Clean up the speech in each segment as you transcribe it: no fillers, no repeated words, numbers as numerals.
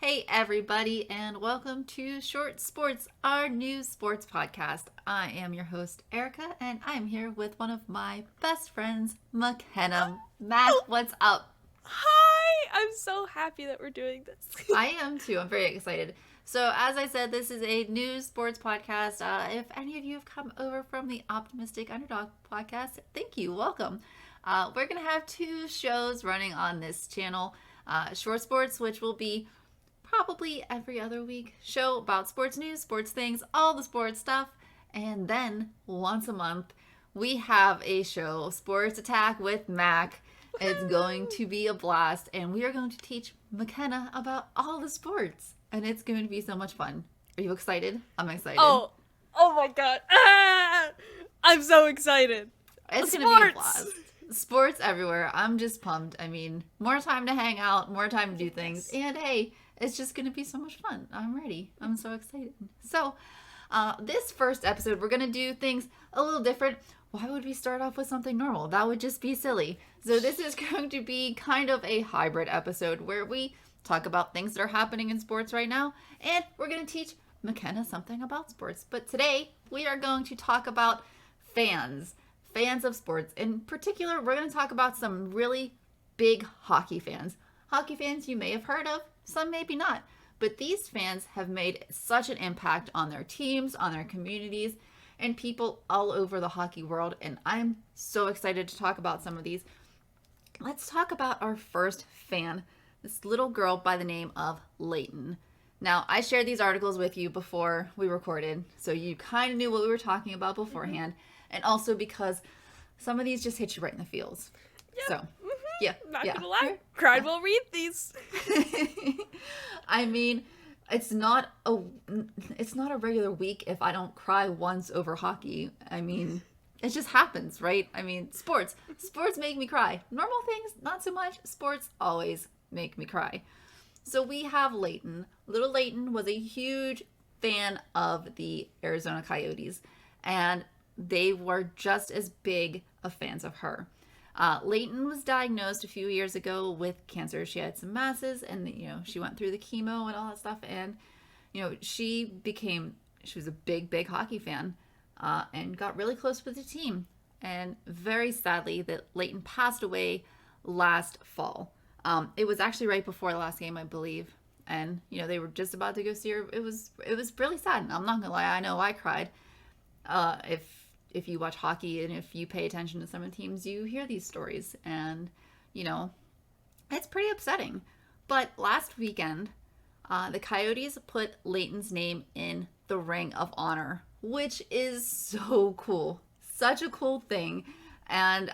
Hey everybody, and welcome to Short Sports, our new sports podcast. I am your host, Erica, and I'm here with one of my best friends, Makenna. Mac, what's up? Hi! I'm so happy that we're doing this. I am too. I'm very excited. So, as I said, this is a new sports podcast. If any of you have come over from the Optimistic Underdog podcast, thank you. Welcome. We're going to have two shows running on this channel. Short Sports, which will be probably every other week show about sports news, sports things, all the sports stuff. And then once a month, we have a show, Sports Attack with Mac. It's going to be a blast, and we are going to teach Makenna about all the sports, and it's going to be so much fun. Are you excited? I'm excited. Oh my god. I'm so excited. It's going to be a blast. Sports everywhere. I'm just pumped. I mean, more time to hang out, more time to do things, and hey, it's just going to be so much fun. I'm ready. I'm so excited. So, this first episode, we're going to do things a little different. Why would we start off with something normal? That would just be silly. So this is going to be kind of a hybrid episode where we talk about things that are happening in sports right now, and we're going to teach Makenna something about sports. But today, we are going to talk about fans of sports. In particular, we're going to talk about some really big hockey fans. Hockey fans you may have heard of, some maybe not. But these fans have made such an impact on their teams, on their communities, and people all over the hockey world. And I'm so excited to talk about some of these. Let's talk about our first fan, this little girl by the name of Leighton. Now, I shared these articles with you before we recorded, so you kind of knew what we were talking about beforehand. And also because some of these just hit you right in the feels. Yep. So, yeah. Not gonna lie. Cried will read these. I mean, it's not a regular week if I don't cry once over hockey. I mean, it just happens, right? I mean, sports make me cry. Normal things, not so much. Sports always make me cry. So we have Leighton. Little Leighton was a huge fan of the Arizona Coyotes, and they were just as big of fans of her. Leighton was diagnosed a few years ago with cancer. She had some masses, and she went through the chemo and all that stuff, and she was a big hockey fan, and got really close with the team. And very sadly, that Leighton passed away last fall. It was actually right before the last game, I believe, and they were just about to go see her. It was really sad. I'm not gonna lie, I know I cried. If you watch hockey and if you pay attention to some of the teams, you hear these stories, and it's pretty upsetting. But last weekend, the Coyotes put Leighton's name in the Ring of Honor, which is so cool. Such a cool thing. And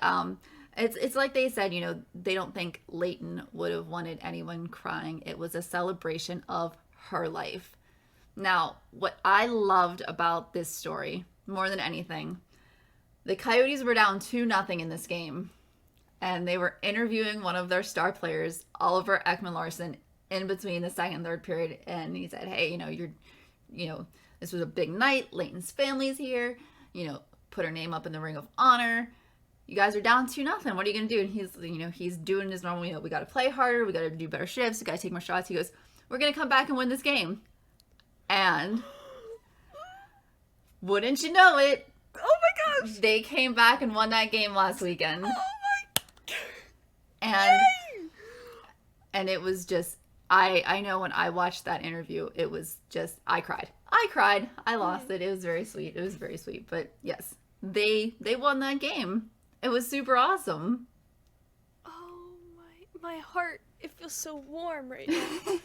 it's like they said, they don't think Leighton would have wanted anyone crying. It was a celebration of her life. Now, what I loved about this story more than anything, the Coyotes were down 2-0 in this game, and they were interviewing one of their star players, Oliver Ekman-Larsson, in between the second and third period, and he said, "Hey, this was a big night. Leighton's family's here. Put her name up in the Ring of Honor. You guys are down 2-0. What are you gonna do?" And he's doing his normal. We got to play harder. We got to do better shifts. We got to take more shots. He goes, "We're gonna come back and win this game," and wouldn't you know it? Oh my gosh! They came back and won that game last weekend. Oh my And Yay! And it was just, I know when I watched that interview, it was just, I cried. I lost it. It was very sweet. But yes, they won that game. It was super awesome. Oh my heart, it feels so warm right now.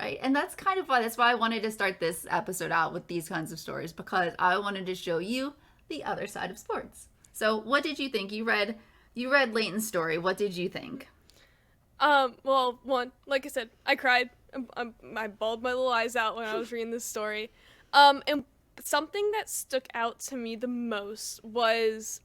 Right? And that's why I wanted to start this episode out with these kinds of stories, because I wanted to show you the other side of sports. So what did you think? You read Leighton's story. What did you think? Well, one, like I said, I cried. I bawled my little eyes out when I was reading this story. And something that stuck out to me the most was,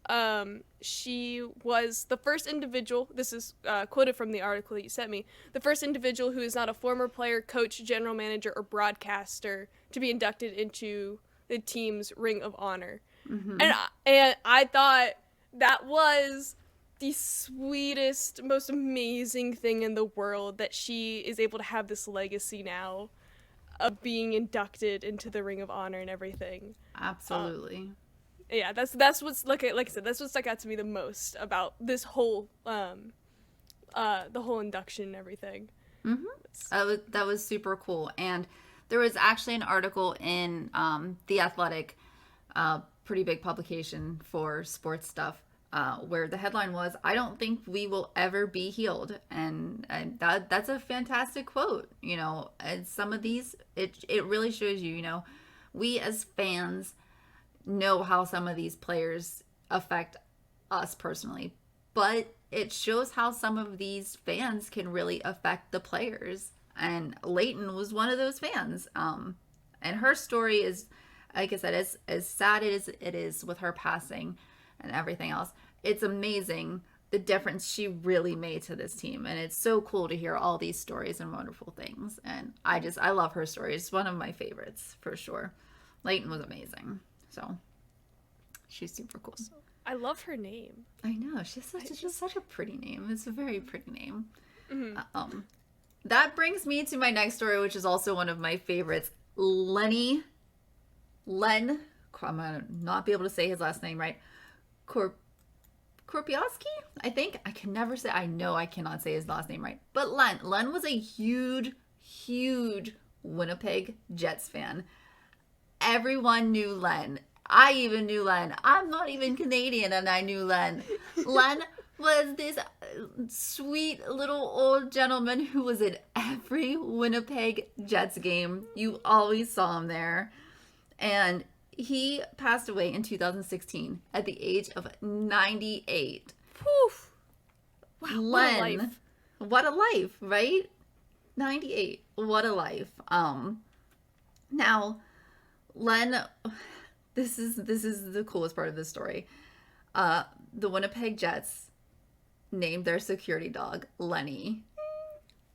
she was the first individual, this is quoted from the article that you sent me, the first individual who is not a former player, coach, general manager, or broadcaster to be inducted into the team's Ring of Honor. Mm-hmm. And I thought that was the sweetest, most amazing thing in the world that she is able to have this legacy now of being inducted into the Ring of Honor and everything. Absolutely. Yeah, that's what's like I said, that's what stuck out to me the most about this whole the whole induction and everything. That was super cool. And there was actually an article in The Athletic, pretty big publication for sports stuff, where the headline was, "I don't think we will ever be healed." And that's a fantastic quote. You know, and some of these, it really shows you, you know, we as fans know how some of these players affect us personally, but it shows how some of these fans can really affect the players. And Leighton was one of those fans. And her story is, like I said, as sad as it is with her passing and everything else, it's amazing the difference she really made to this team. And it's so cool to hear all these stories and wonderful things. And I love her story. It's one of my favorites for sure. Leighton was amazing. So she's super cool. I love her name. I know. She's such a pretty name. It's a very pretty name. That brings me to my next story, which is also one of my favorites. Len, I'm going to not be able to say his last name right. Korpiowski, I think. I can never say, I know I cannot say his last name right. But Len was a huge, huge Winnipeg Jets fan. Everyone knew Len. I even knew Len. I'm not even Canadian and I knew Len. Len was this sweet little old gentleman who was at every Winnipeg Jets game. You always saw him there. And he passed away in 2016 at the age of 98. Poof. Wow, Len, what a life. What a life, right? 98. What a life. Now, Len, this is the coolest part of this story. The Winnipeg Jets named their security dog Lenny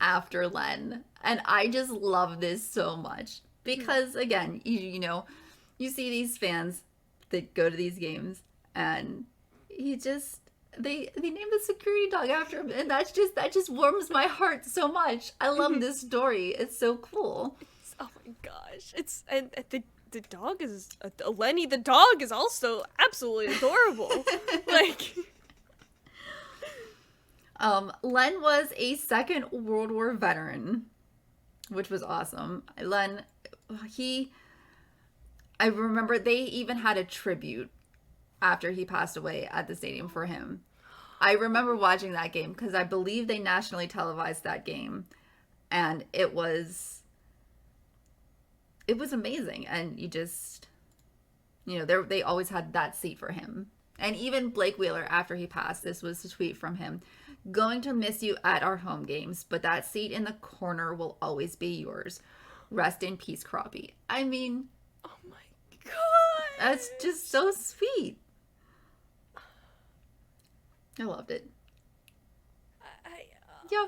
after Len. And I just love this so much because, again, you know, you see these fans that go to these games and they named the security dog after him, and that just warms my heart so much. I love this story. It's so cool. Oh my gosh. And the dog is Lenny the dog is also absolutely adorable. Like Len was a Second World War veteran, which was awesome. Len, I remember they even had a tribute after he passed away at the stadium for him. I remember watching that game because I believe they nationally televised that game, and it was amazing. And they always had that seat for him. And even Blake Wheeler, after he passed, this was a tweet from him: "Going to miss you at our home games, but that seat in the corner will always be yours. Rest in peace, Crappie." I mean, oh my god. that's just so sweet. I loved it. Yeah,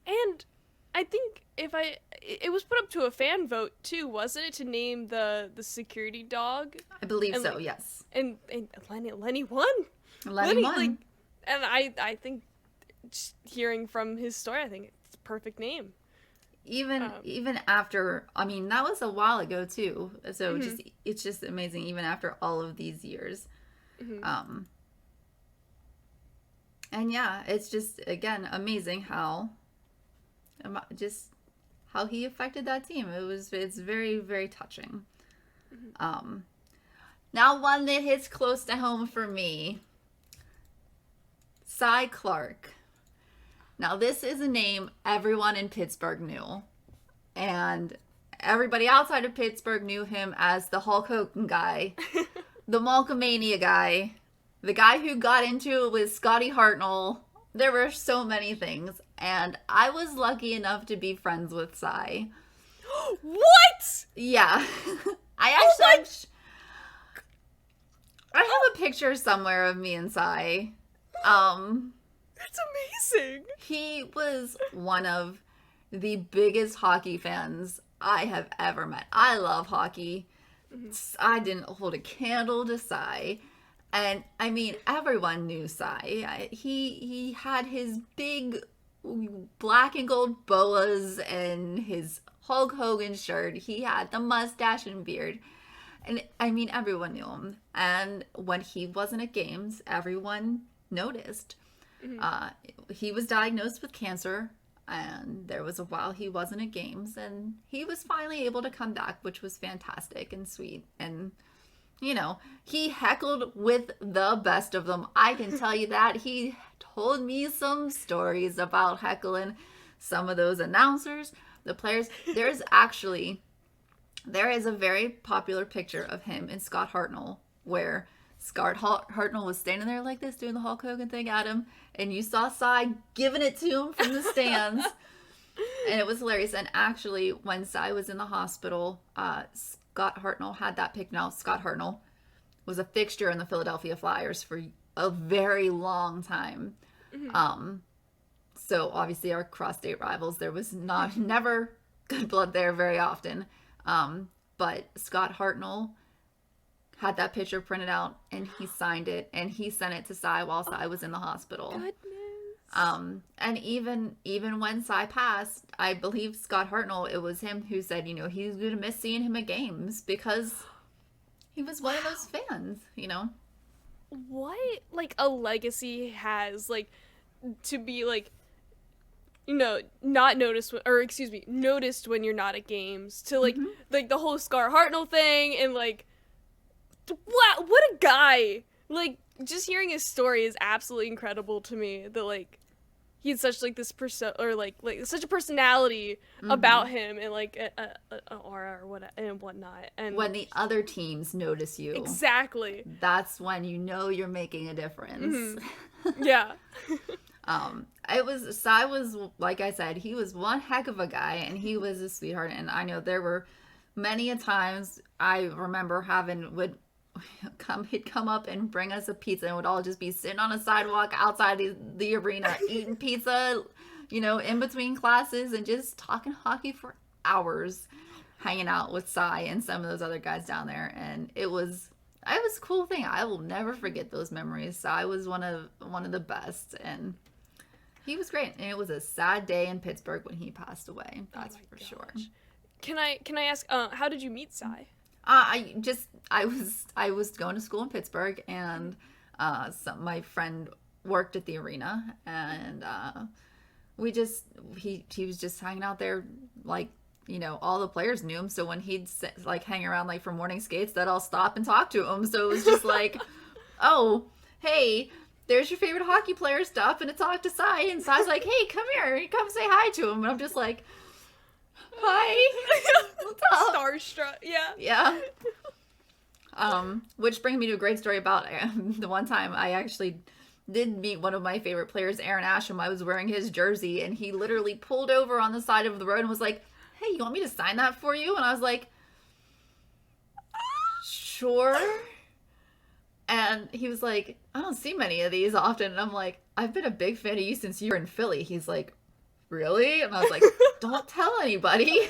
and I think it was put up to a fan vote too, wasn't it, to name the security dog? I believe so. Yes. And Lenny won. Lenny won. Like, and I think just hearing from his story, I think it's a perfect name. Even after, I mean, that was a while ago too. So it's just amazing even after all of these years. And yeah, it's just, again, amazing how he affected that team. It's very, very touching. Now one that hits close to home for me. Cy Clark. Now this is a name everyone in Pittsburgh knew. And everybody outside of Pittsburgh knew him as the Hulk Hogan guy, the Malcolmania guy, the guy who got into it with Scotty Hartnell. There were so many things. And I was lucky enough to be friends with Cy. What? Yeah. I have a picture somewhere of me and Cy. That's amazing. He was one of the biggest hockey fans I have ever met. I love hockey. I didn't hold a candle to Cy. And I mean, everyone knew Cy. He had his big black and gold boas and his Hulk Hogan shirt. He had the mustache and beard. And I mean, everyone knew him. And when he wasn't at games, everyone noticed. Mhm. He was diagnosed with cancer, and there was a while he wasn't at games, and he was finally able to come back, which was fantastic and sweet. And he heckled with the best of them. I can tell you that. He told me some stories about heckling some of those announcers, the players. There is a very popular picture of him and Scott Hartnell where Scott Hartnell was standing there like this doing the Hulk Hogan thing at him, and you saw Cy giving it to him from the stands. And it was hilarious. And actually, when Cy was in the hospital, Scott Hartnell had that pick. Now, Scott Hartnell was a fixture in the Philadelphia Flyers for a very long time. So obviously our cross-state rivals, there was never good blood there very often. But Scott Hartnell had that picture printed out, and he signed it, and he sent it to Cy while Cy was in the hospital. Goodness. And even when Cy passed, I believe Scott Hartnell, it was him who said, he's going to miss seeing him at games because he was one of those fans, What like a legacy has to be not noticed noticed when you're not at games, to like the whole Scar Hartnell thing, and wow, what a guy. Just hearing his story is absolutely incredible to me, that he's such this such a personality about him, and a aura and whatnot. And when the other teams notice you, exactly, that's when you're making a difference. Yeah. Cy was, like I said, he was one heck of a guy, and he was a sweetheart. And I know there were many a times I remember he'd come up and bring us a pizza, and would all just be sitting on a sidewalk outside the arena eating pizza, in between classes, and just talking hockey for hours, hanging out with Cy and some of those other guys down there. And it was a cool thing. I will never forget those memories. Cy was one of the best, and he was great. And it was a sad day in Pittsburgh when he passed away. That's for sure. Can I ask, how did you meet Cy? I was going to school in Pittsburgh, and my friend worked at the arena, and he was just hanging out there, all the players knew him. So when he'd hang around for morning skates, that I'll stop and talk to him. So it was just oh, hey, there's your favorite hockey player, stopping to talk to Cy. And Cy's like, hey, come here, come say hi to him. And I'm just like, hi. What's up? Starstruck. Yeah. Which brings me to a great story about the one time I actually did meet one of my favorite players, Aaron Asham. I was wearing his jersey, and he literally pulled over on the side of the road and was like, hey, you want me to sign that for you? And I was like, sure. And he was like, I don't see many of these often. And I'm like, I've been a big fan of you since you were in Philly. He's like, really? And I was like, don't tell anybody.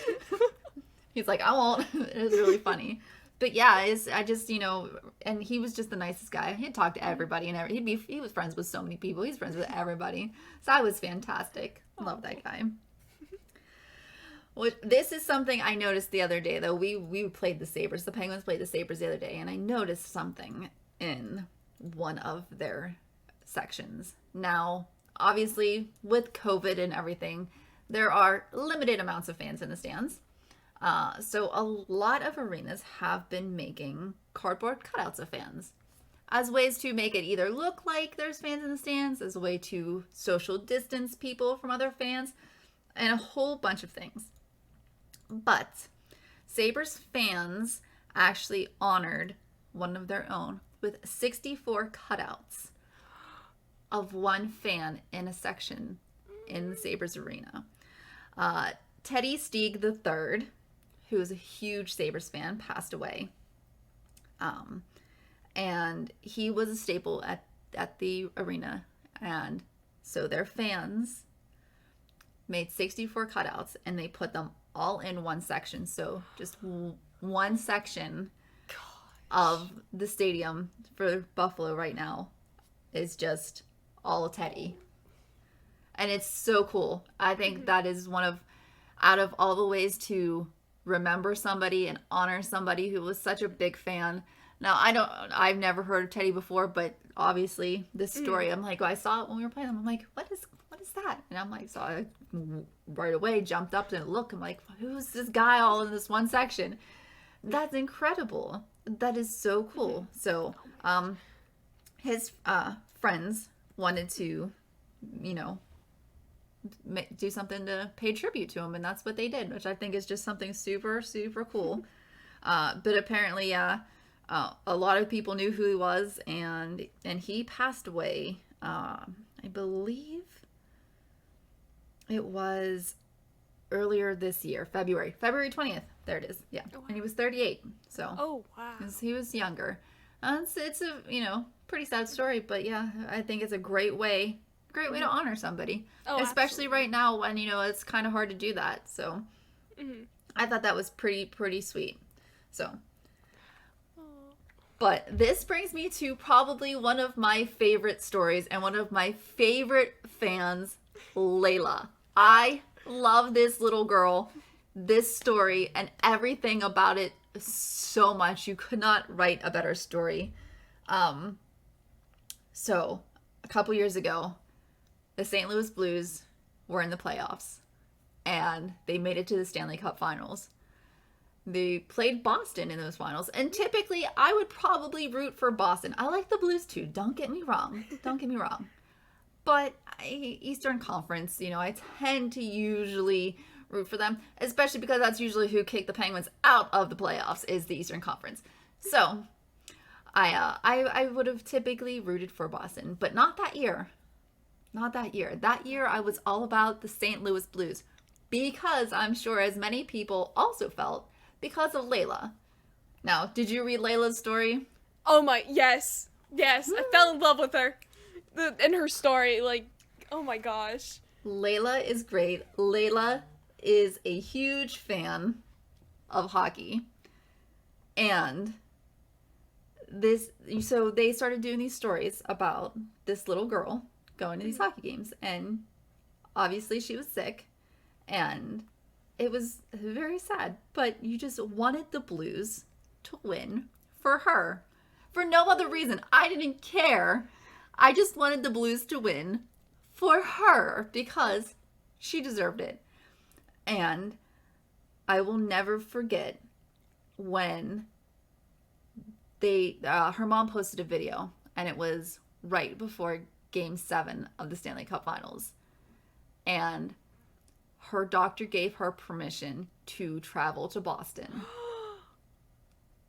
He's like, I won't. It was really funny. But yeah, I just, and he was just the nicest guy. He'd talk to everybody, and he was friends with so many people. He's friends with everybody. So I was fantastic. Love that guy. This is something I noticed the other day, though. We played the Sabres. The Penguins played the Sabres the other day, and I noticed something in one of their sections. Now, obviously, with COVID and everything, there are limited amounts of fans in the stands. So a lot of arenas have been making cardboard cutouts of fans as ways to make it either look like there's fans in the stands, as a way to social distance people from other fans, and a whole bunch of things. But Sabres fans actually honored one of their own with 64 cutouts of one fan in a section in the Sabres arena. Teddy Stieg III, who is a huge Sabres fan, passed away. And he was a staple at the arena. And so their fans made 64 cutouts, and they put them all in one section. So just one section of the stadium for Buffalo right now is just all Teddy. And it's so cool. I think that is one of, out of all the ways to remember somebody and honor somebody who was such a big fan. Now, I've never heard of Teddy before, but obviously this story, I'm like, I saw it when we were playing them. I'm like, what is that? And I'm like, so I right away jumped up and looked. I'm like, who's this guy all in this one section? That's incredible. That is so cool. So, his friends wanted to, you know, do something to pay tribute to him, and that's what they did, which I think is just something super, super cool. But apparently, a lot of people knew who he was, and he passed away. I believe it was earlier this year, February 20th. There it is. Yeah, and he was 38. So Oh wow. he was younger. It's a pretty sad story, but yeah, I think it's a great way to honor somebody, especially right now when it's kind of hard to do that. So I thought that was pretty sweet. So, but this brings me to probably one of my favorite stories and one of my favorite fans, Layla. I love this little girl, this story, and everything about it so much. You could not write a better story. So a couple years ago, the St. Louis Blues were in the playoffs, and they made it to the Stanley Cup Finals. They played Boston in those finals, and typically I would probably root for Boston. I like the Blues too, don't get me wrong. But Eastern Conference, I tend to usually root for them, especially because that's usually who kicked the Penguins out of the playoffs, is the Eastern Conference. So I would have typically rooted for Boston, but not that year. That year I was all about the St. Louis Blues, because I'm sure as many people also felt, because of Layla. Now, did you read Layla's story? Oh my, yes. I fell in love with her. And her story, like, oh my gosh. Layla is great. Layla is a huge fan of hockey. And so they started doing these stories about this little girl going to these hockey games, and obviously she was sick, and it was very sad, but you just wanted the Blues to win for her, for no other reason. I didn't care. I just wanted the Blues to win for her because she deserved it. And I will never forget when her mom posted a video, and it was right before Game 7 of the Stanley Cup Finals. And her doctor gave her permission to travel to Boston.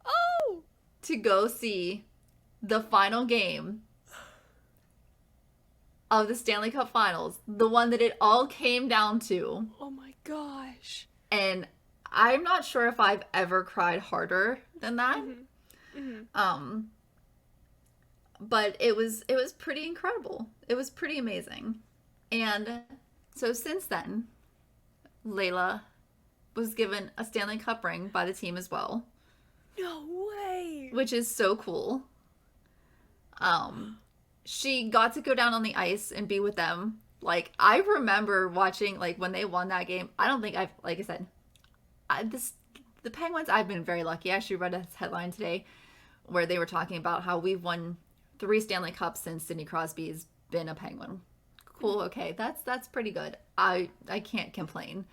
Oh! To go see the final game of the Stanley Cup Finals, the one that it all came down to. Oh my gosh. And I'm not sure if I've ever cried harder than that. But it was pretty incredible. It was pretty amazing. And so since then, Layla was given a Stanley Cup ring by the team as well. No way. Which is so cool. She got to go down on the ice and be with them. Like, I remember watching, like, when they won that game. I don't think like I said, the Penguins, I've been very lucky. I actually read a headline today where they were talking about how we've won 3 Stanley Cups since Sidney Crosby's been a Penguin. Cool, okay, that's pretty good. I can't complain.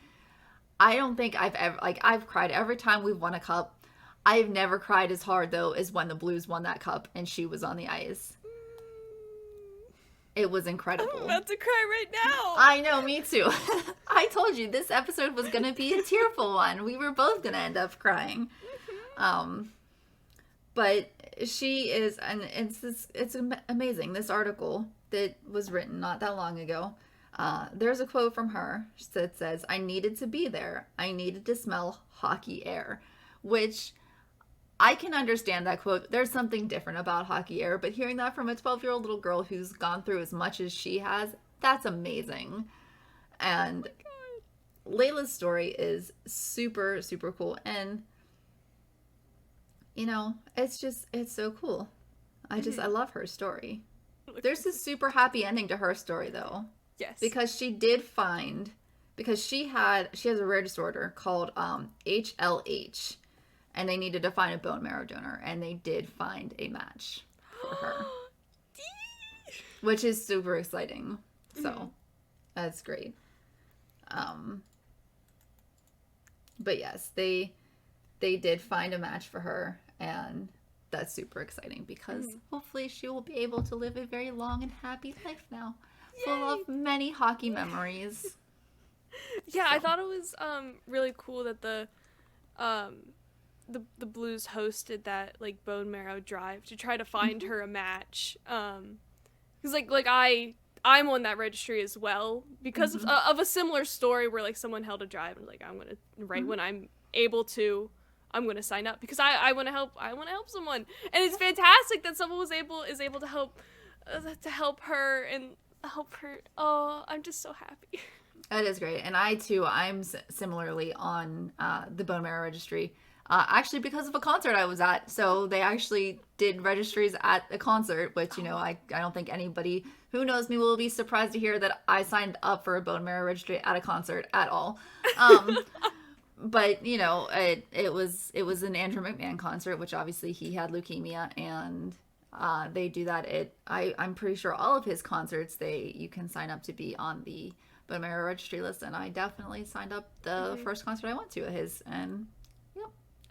I don't think I've ever, I've cried every time we've won a cup. I've never cried as hard, though, as when the Blues won that cup and she was on the ice. It was incredible. I'm about to cry right now. I know, me too. I told you this episode was going to be a tearful one. We were both going to end up crying. But she is, and it's amazing. This article that was written not that long ago, there's a quote from her that says, "I needed to be there. I needed to smell hockey air," which I can understand that quote. There's something different about hockey air, but hearing that from a 12-year-old little girl who's gone through as much as she has, that's amazing. And Layla's story is super, super cool. And, it's so cool. I love her story. Really There's cool. a super happy ending to her story though, Yes. because she has a rare disorder called HLH, and they needed to find a bone marrow donor, and they did find a match for her, which is super exciting. So that's great. Um, but yes, they did find a match for her, and that's super exciting because hopefully she will be able to live a very long and happy life now, full of many hockey memories. Yeah, I thought it was really cool that um the Blues hosted that like bone marrow drive to try to find her a match. Cuz I'm on that registry as well because of a similar story where like someone held a drive and like I'm going to when I'm able to I'm going to sign up because I want to help someone. And it's fantastic that someone is able to help her and help her. Oh, I'm just so happy. That is great. And I'm similarly on the bone marrow registry. Actually, because of a concert I was at. So they actually did registries at a concert, which, I don't think anybody who knows me will be surprised to hear that I signed up for a bone marrow registry at a concert at all. But, it was an Andrew McMahon concert, which obviously he had leukemia, and they do that I'm pretty sure all of his concerts, you can sign up to be on the bone marrow registry list, and I definitely signed up the first concert I went to of his, and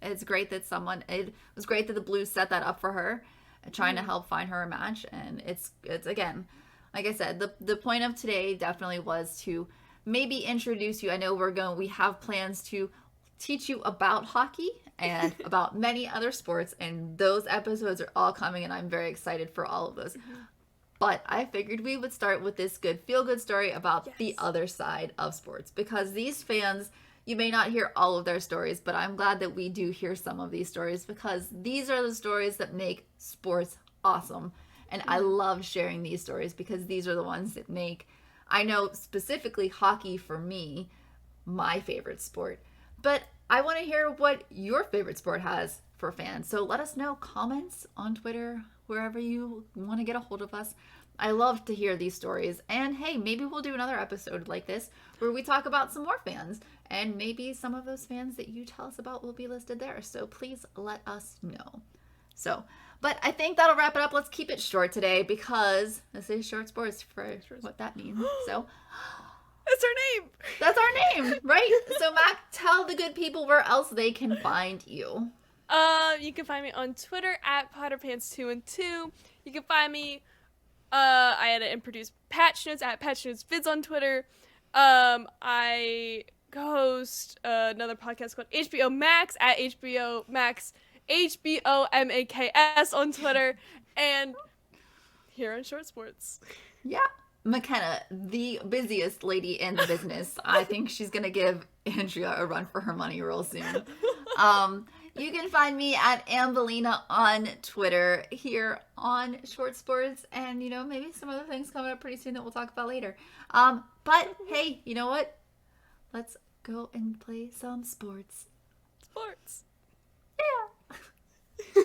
it's great that it was great that the Blues set that up for her, trying to help find her a match. And it's again, like I said, the point of today definitely was to maybe introduce you. I know we have plans to teach you about hockey and about many other sports, and those episodes are all coming, and I'm very excited for all of those. But I figured we would start with this good feel-good story about the other side of sports, because these fans, you may not hear all of their stories, but I'm glad that we do hear some of these stories, because these are the stories that make sports awesome. And I love sharing these stories because these are the ones that make, I know specifically hockey for me, my favorite sport. But I want to hear what your favorite sport has for fans. So let us know, comments on Twitter, wherever you want to get a hold of us. I love to hear these stories. And hey, maybe we'll do another episode like this where we talk about some more fans. And maybe some of those fans that you tell us about will be listed there. So please let us know. But I think that'll wrap it up. Let's keep it short today because this is short sports for what that means. So That's our name. That's our name, right? So Mac, tell the good people where else they can find you. You can find me on Twitter at PotterPants212. You can find me, I edit and produce Patch Notes at Patch Notes Vids on Twitter. I host another podcast called HBO Max at HBO Max, HBOMAKS on Twitter, and here on Short Sports. Yeah. Makenna, the busiest lady in the business. I think she's going to give Andrea a run for her money real soon. You can find me at Ambelina on Twitter, here on Short Sports, and, maybe some other things coming up pretty soon that we'll talk about later. But, hey, you know what? Let's go and play some sports. Sports. Yeah.